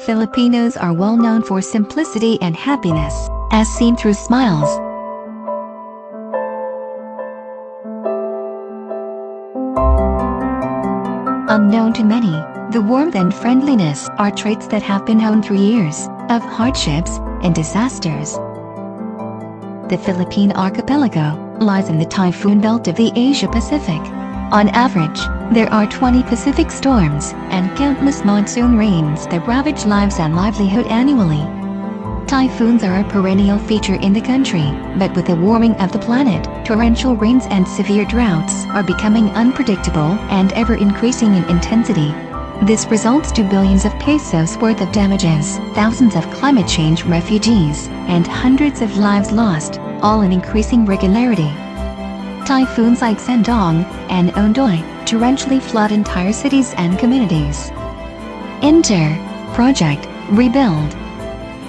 Filipinos are well known for simplicity and happiness, as seen through smiles. Unknown to many, the warmth and friendliness are traits that have been honed through years of hardships and disasters. The Philippine archipelago lies in the typhoon belt of the Asia-Pacific. On average, there are 20 Pacific storms and countless monsoon rains that ravage lives and livelihood annually. Typhoons are a perennial feature in the country, but with the warming of the planet, torrential rains and severe droughts are becoming unpredictable and ever-increasing in intensity. This results to billions of pesos worth of damages, thousands of climate change refugees, and hundreds of lives lost, all in increasing regularity. Typhoons like Sendong and Ondoy torrentially flood entire cities and communities. Enter Project Rebuild.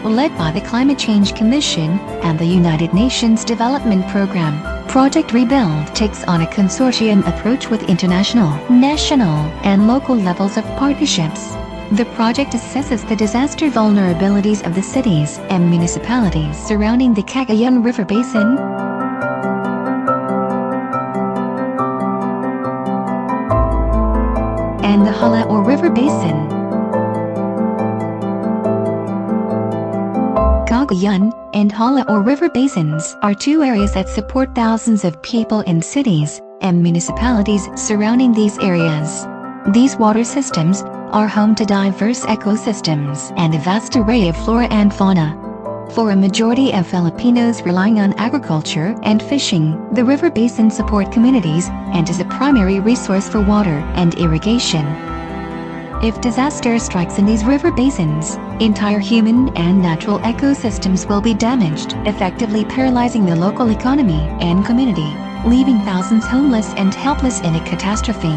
Led by the Climate Change Commission and the United Nations Development Program, Project Rebuild takes on a consortium approach with international, national, and local levels of partnerships. The project assesses the disaster vulnerabilities of the cities and municipalities surrounding the Cagayan River Basin, and the Hala River Basin. Cagayan and Hala River Basins are two areas that support thousands of people in cities and municipalities surrounding these areas. These water systems are home to diverse ecosystems and a vast array of flora and fauna. For a majority of Filipinos relying on agriculture and fishing, the river basin support communities and is a primary resource for water and irrigation. If disaster strikes in these river basins, entire human and natural ecosystems will be damaged, effectively paralyzing the local economy and community, leaving thousands homeless and helpless in a catastrophe.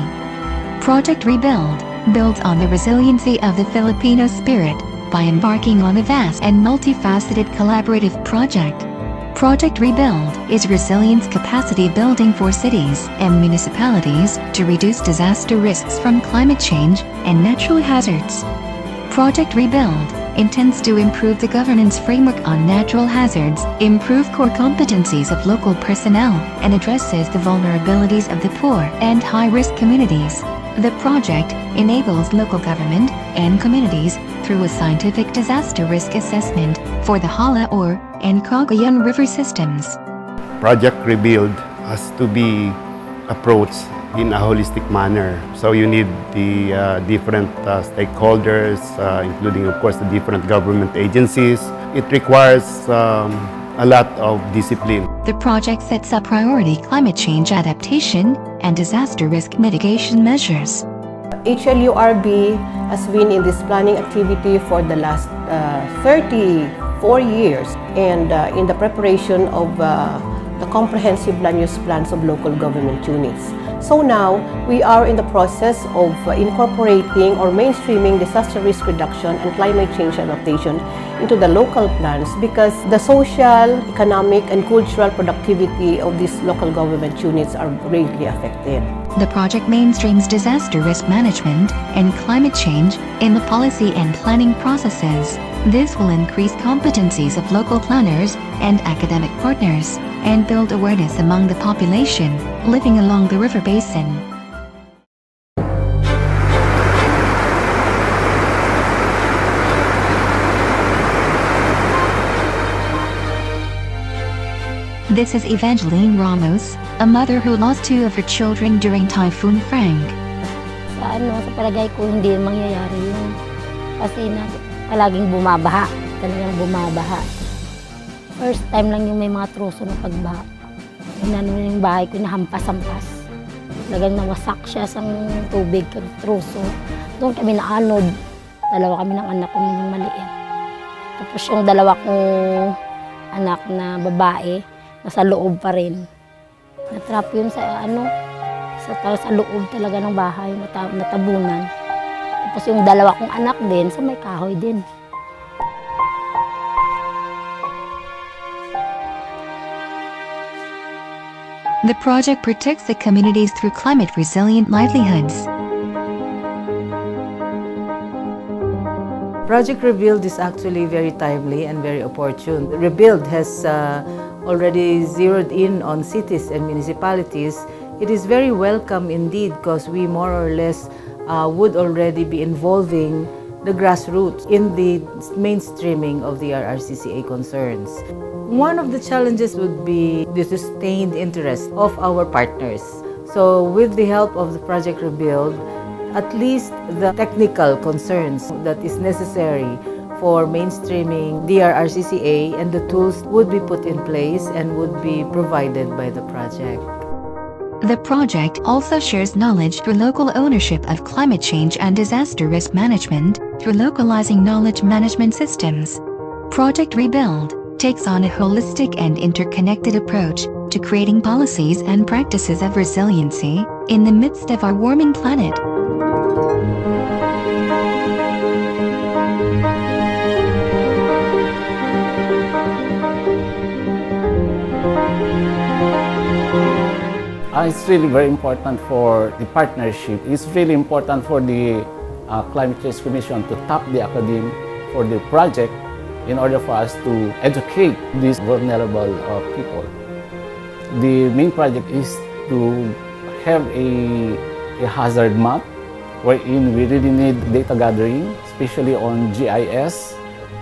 Project Rebuild builds on the resiliency of the Filipino spirit by embarking on a vast and multifaceted collaborative project. Project Rebuild is resilience capacity building for cities and municipalities to reduce disaster risks from climate change and natural hazards. Project Rebuild intends to improve the governance framework on natural hazards, improve core competencies of local personnel, and addresses the vulnerabilities of the poor and high-risk communities. The project enables local government and communities through a scientific disaster risk assessment for the Hala and Cagayan River systems. Project Rebuild has to be approached in a holistic manner. So you need the different stakeholders, including of course the different government agencies. It requires a lot of discipline. The project sets up priority climate change adaptation and disaster risk mitigation measures. HLURB has been in this planning activity for the last 34 years and in the preparation of the comprehensive land use plans of local government units. So now, we are in the process of incorporating or mainstreaming disaster risk reduction and climate change adaptation into the local plans because the social, economic, and cultural productivity of these local government units are greatly affected. The project mainstreams disaster risk management and climate change in the policy and planning processes. This will increase competencies of local planners and academic partners and build awareness among the population living along the river basin. This is Evangeline Ramos, a mother who lost two of her children during Typhoon Frank. Sa palagay ko hindi mangyayari yun. Kasi palaging bumabaha, talagang bumabaha. First time lang yung may mga truso na pagbaha. Inano yung bahay ko, nahampas-hampas. Talagang nawasak siya sa tubig kag truso. Doon kami naanod. Dalawa kami ng anak ko yung maliit. Tapos yung dalawa kong anak na babae, nasa loob pa rin. Natrap yun sa sa loob talaga ng bahay, natabunan. Tapos yung dalawa kong anak din, sa may kahoy din. The project protects the communities through climate-resilient livelihoods. Project Rebuild is actually very timely and very opportune. Rebuild has already zeroed in on cities and municipalities. It is very welcome indeed because we more or less would already be involving the grassroots in the mainstreaming of the RRCCA concerns. One of the challenges would be the sustained interest of our partners. So with the help of the Project Rebuild, at least the technical concerns that is necessary for mainstreaming the RRCCA and the tools would be put in place and would be provided by the project. The project also shares knowledge through local ownership of climate change and disaster risk management through localizing knowledge management systems. Project Rebuild takes on a holistic and interconnected approach to creating policies and practices of resiliency in the midst of our warming planet. It's really very important for the partnership. It's really important for the Climate Change Commission to tap the academe for the project in order for us to educate these vulnerable people. The main project is to have a hazard map wherein we really need data gathering, especially on GIS.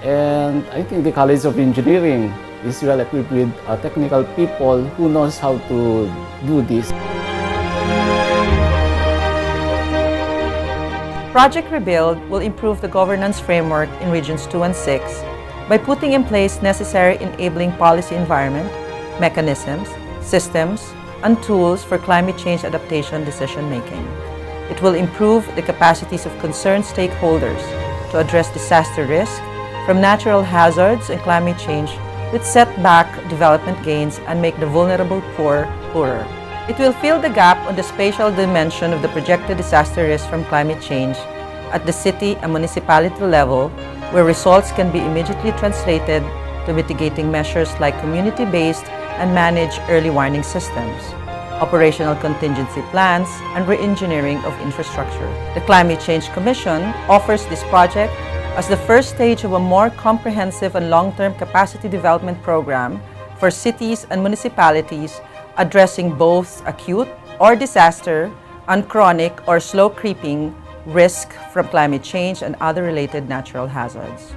And I think the College of Engineering is well equipped with technical people who knows how to do this. Project Rebuild will improve the governance framework in Regions 2 and 6 by putting in place necessary enabling policy environment, mechanisms, systems, and tools for climate change adaptation decision-making. It will improve the capacities of concerned stakeholders to address disaster risk from natural hazards and climate change with setback development gains and make the vulnerable poor poorer. It will fill the gap on the spatial dimension of the projected disaster risk from climate change at the city and municipality level, where results can be immediately translated to mitigating measures like community-based and managed early warning systems, operational contingency plans, and re-engineering of infrastructure. The Climate Change Commission offers this project as the first stage of a more comprehensive and long-term capacity development program for cities and municipalities addressing both acute or disaster and chronic or slow creeping risk from climate change and other related natural hazards.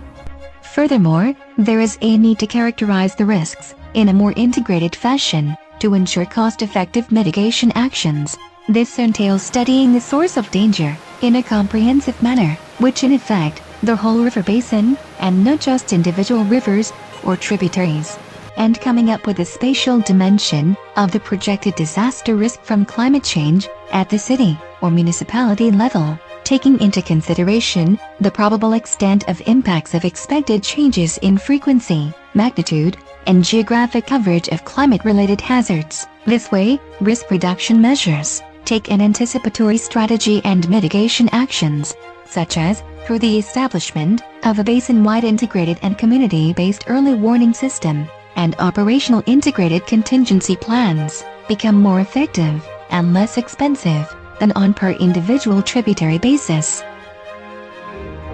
Furthermore, there is a need to characterize the risks in a more integrated fashion to ensure cost-effective mitigation actions. This entails studying the source of danger in a comprehensive manner, which in effect the whole river basin, and not just individual rivers or tributaries, and coming up with a spatial dimension of the projected disaster risk from climate change at the city or municipality level, taking into consideration the probable extent of impacts of expected changes in frequency, magnitude, and geographic coverage of climate-related hazards. This way, risk reduction measures take an anticipatory strategy and mitigation actions, such as through the establishment of a basin-wide integrated and community-based early warning system, and operational integrated contingency plans, become more effective and less expensive than on per individual tributary basis.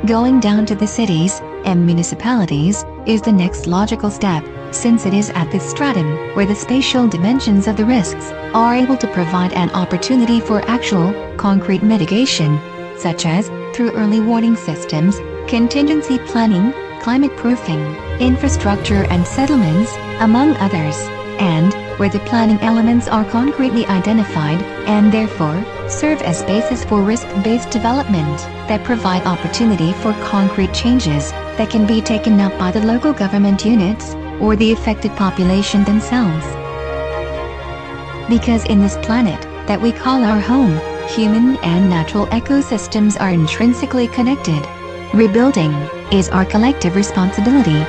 Going down to the cities and municipalities is the next logical step, since it is at this stratum where the spatial dimensions of the risks are able to provide an opportunity for actual, concrete mitigation, such as through early warning systems, contingency planning, climate proofing, infrastructure and settlements, among others, and where the planning elements are concretely identified and therefore serve as basis for risk-based development that provide opportunity for concrete changes that can be taken up by the local government units or the affected population themselves. Because in this planet that we call our home, human and natural ecosystems are intrinsically connected. Rebuilding is our collective responsibility.